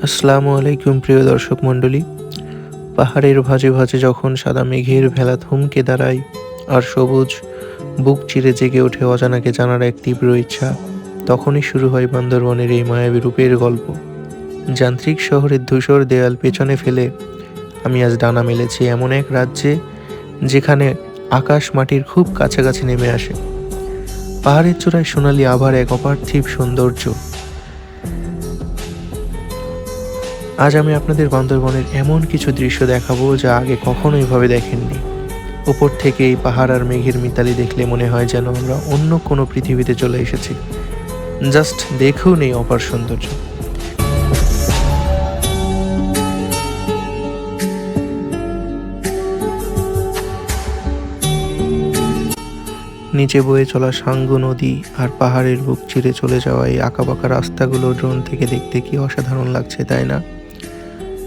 আসসালামু আলাইকুম প্রিয় দর্শক মণ্ডলী। পাহাড়ের ভাঁজে ভাঁজে যখন সাদা মেঘের ভেলা থমকে দাঁড়ায় আর সবুজ বুক চিরে জেগে ওঠে অজানাকে জানার এক তীব্র ইচ্ছা, তখনই শুরু হয় বান্দরবনের এই মায়াবী রূপের গল্প। যান্ত্রিক শহরের ধূসর দেয়াল পেছনে ফেলে আমি আজ ডানা মেলেছি এমন এক রাজ্যে যেখানে আকাশ মাটির খুব কাছাকাছি নেমে আসে। পাহাড়ের চূড়ায় সোনালি আভার এক অপার্থিব সৌন্দর্য। আজ আমি আপনাদের বান্দরবনের এমন কিছু দৃশ্য দেখাবো যা আগে কখনো এভাবে দেখেননি। উপর থেকে এই পাহাড় আর মেঘের মিতালি দেখলে মনে হয় যেন আমরা অন্য কোনো পৃথিবীতে চলে এসেছি। জাস্ট দেখুন এই অপার সৌন্দর্য। নিচে বয়ে চলা সাঙ্গু নদী আর পাহাড়ের বুক চিরে চলে যাওয়া এই আঁকাবাঁকা রাস্তাগুলো ড্রোন থেকে দেখতে কি অসাধারণ লাগছে, তাই না?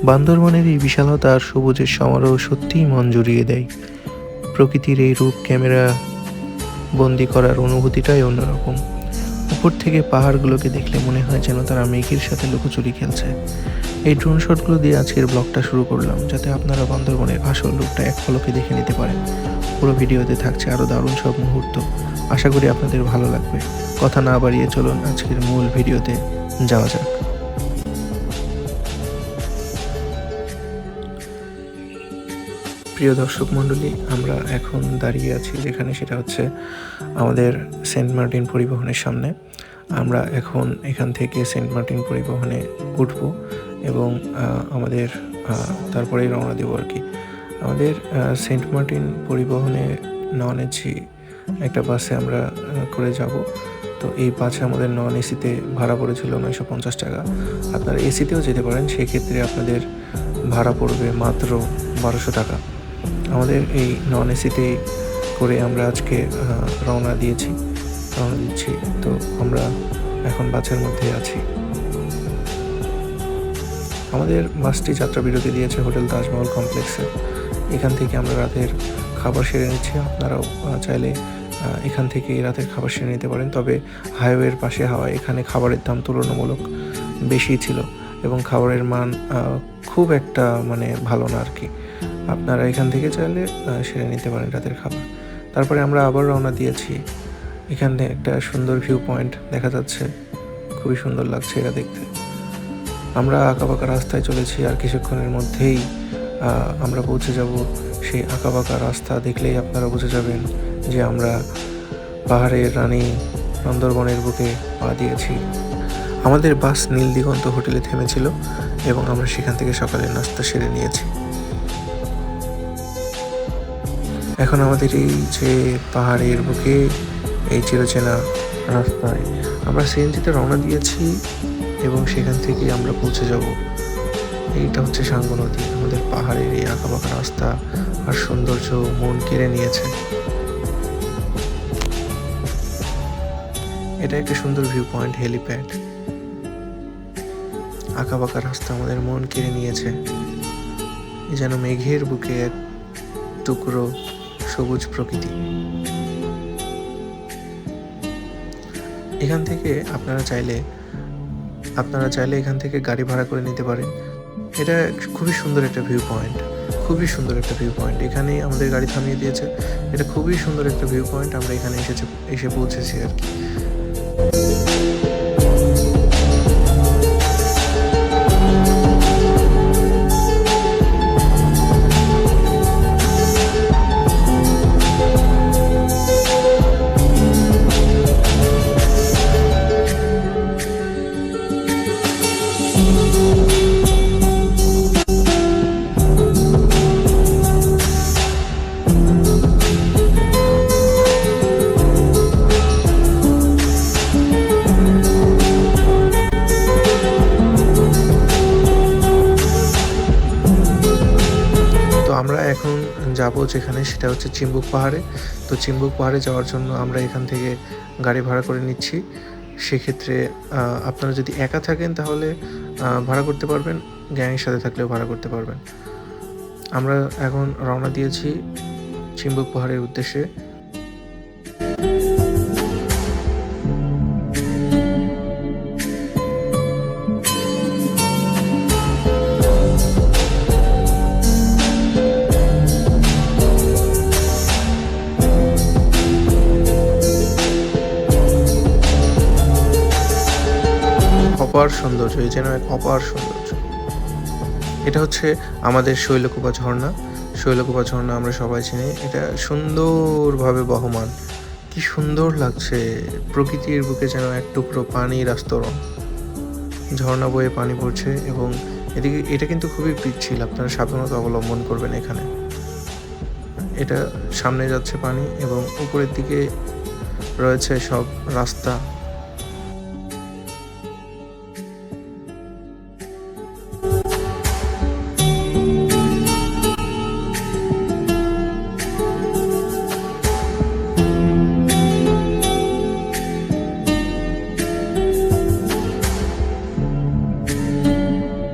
বান্দরবনের এই বিশালতা আর সবুজের সমারোহ সত্যিই মন জুড়িয়ে দেয়। প্রকৃতির এই রূপ ক্যামেরা বন্দি করার অনুভূতিটাই অন্যরকম। উপর থেকে পাহাড়গুলোকে দেখলে মনে হয় যেন তারা মেঘের সাথে লুকোচুরি খেলছে। এই ড্রোন শটগুলো দিয়ে আজকের ব্লগটা শুরু করলাম, যাতে আপনারা বান্দরবনের আসল রূপটা এক পলকে দেখে নিতে পারেন। পুরো ভিডিওতে থাকছে আরও দারুণ সব মুহূর্ত। আশা করি আপনাদের ভালো লাগবে। কথা না বাড়িয়ে চলুন আজকের মূল ভিডিওতে যাওয়া যাক। প্রিয় দর্শক মণ্ডলী, আমরা এখন দাঁড়িয়ে আছি যেখানে, সেটা হচ্ছে আমাদের সেন্ট মার্টিন পরিবহনের সামনে। আমরা এখন এখান থেকে সেন্ট মার্টিন পরিবহনে উঠব এবং আমাদের তারপরেই রওনা দেবো আর কি। আমাদের সেন্ট মার্টিন পরিবহনে নন এসি একটা বাসে আমরা করে যাব। তো এই বাসে আমাদের নন এসিতে ভাড়া পড়েছিল 950 টাকা। আপনারা এসিতেও যেতে পারেন, সেক্ষেত্রে আপনাদের ভাড়া পড়বে মাত্র 1200 টাকা। আমাদের এই নন এসিতে করে আমরা আজকে রওনা দিচ্ছি। তো আমরা এখন বাসের মধ্যে আছি। আমাদের বাসটি যাত্রা বিরতি দিয়েছে হোটেল তাজমহল কমপ্লেক্সে। এখান থেকে আমরা রাতের খাবার সেরে নিচ্ছি। আপনারাও চাইলে এখান থেকে রাতের খাবার সেরে নিতে পারেন, তবে হাইওয়ের পাশে হওয়ায় এখানে খাবারের দাম তুলনামূলক বেশি ছিল এবং খাবারের মান খুব একটা ভালো না আর কি। আপনারা এখান থেকে চাইলে সেরে নিতে পারেন রাতের খাবার। তারপরে আমরা আবার রওনা দিয়েছি। এখানে একটা সুন্দর ভিউ পয়েন্ট দেখা যাচ্ছে, খুবই সুন্দর লাগছে এটা দেখতে। আমরা আঁকাবাঁকা রাস্তায় চলেছি, আর কিছুক্ষণের মধ্যেই আমরা পৌঁছে যাব সেই আঁকাবাঁকা রাস্তা। দেখলেই আপনারা বুঝে যাবেন যে আমরা পাহাড়ের রানী বান্দরবনের বুকে পা দিয়েছি। আমাদের বাস নীল দিগন্ত হোটেলে থেমেছিল এবং আমরা সেখান থেকে সকালের নাস্তা সেরে নিয়েছি। এখন আমাদের এই যে পাহাড়ের বুকে এই চিরচেনা রাস্তায় আমরা সিএনজিতে রওনা দিয়েছি এবং সেখান থেকে আমরা পৌঁছে যাব। এইটা হচ্ছে সাঙ্গু নদী। আমাদের পাহাড়ের এই আঁকাবাঁকা রাস্তা আর সৌন্দর্য মন কেড়ে নিয়েছে। এটা একটা সুন্দর ভিউ পয়েন্ট, হেলিপ্যাড। আঁকাবাঁকা রাস্তা আমাদের মন কেড়ে নিয়েছে, যেন মেঘের বুকে এক টুকরো সবুজ প্রকৃতি। এখান থেকে আপনারা চাইলে এখান থেকে গাড়ি ভাড়া করে নিতে পারেন। এটা খুবই সুন্দর একটা ভিউ পয়েন্ট, এখানেই আমাদের গাড়ি থামিয়ে দিয়েছে। এটা খুবই সুন্দর একটা ভিউ পয়েন্ট। আমরা এখানে এসে পৌঁছেছি আর কি। আমরা এখন যাব যেখানে, সেটা হচ্ছে চিম্বুক পাহাড়ে। তো চিম্বুক পাহাড়ে যাওয়ার জন্য আমরা এখান থেকে গাড়ি ভাড়া করে নিচ্ছি। সেক্ষেত্রে আপনারা যদি একা থাকেন তাহলে ভাড়া করতে পারবেন, গ্যাংয়ের সাথে থাকলেও ভাড়া করতে পারবেন। আমরা এখন রওনা দিয়েছি চিম্বুক পাহাড়ের উদ্দেশ্যে। অপার সৌন্দর্য, এই যেন এক অপার সৌন্দর্য। এটা হচ্ছে আমাদের শৈলকুপা ঝর্ণা। শৈলকুপা ঝর্ণা আমরা সবাই চিনি। এটা সুন্দরভাবে বহমান, কি সুন্দর লাগছে। প্রকৃতির বুকে যেন এক টুকরো পানির আস্তরণ, ঝর্ণা বয়ে পানি পড়ছে এবং এটা কিন্তু খুবই পিচ্ছিল, আপনারা সাবধানতা অবলম্বন করবেন এখানে। এটা সামনে যাচ্ছে পানি এবং উপরের দিকে রয়েছে সব রাস্তা।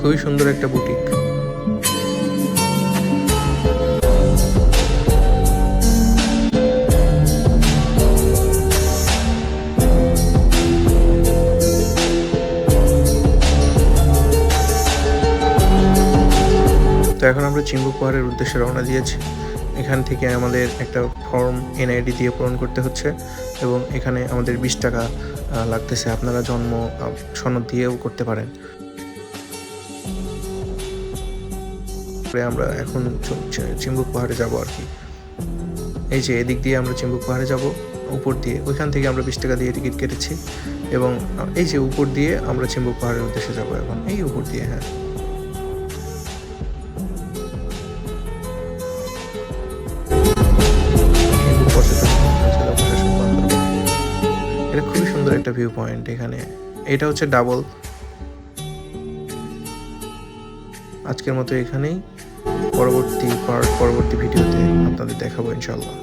খুবই সুন্দর একটা বুটিক। তো এখন আমরা চিম্বুক পাহাড়ের উদ্দেশ্যে রওনা দিয়েছি। এখান থেকে আমাদের একটা ফর্ম NID দিয়ে পূরণ করতে হচ্ছে এবং এখানে আমাদের 20 টাকা লাগতেছে। আপনারা জন্ম সনদ দিয়েও করতে পারেন। আমরা এখন চিম্বুক পাহাড়ে যাব আর কি। এই যে এদিক দিয়ে আমরা চিম্বুক পাহাড়ে যাব, উপর দিয়ে ওইখান থেকে আমরা 20 টাকা দিয়ে টিকিট কেটেছি এবং এই যে উপর দিয়ে আমরা চিম্বুক পাহাড়ের উদ্দেশ্যে যাব এখন, এই উপর দিয়ে। হ্যাঁ, এটা খুবই সুন্দর একটা ভিউ পয়েন্ট এখানে। এটা হচ্ছে ডাবল। আজকের মতো এখানেই, পরবর্তী ভিডিওতে আপনাদের দেখাবো ইনশাল্লাহ।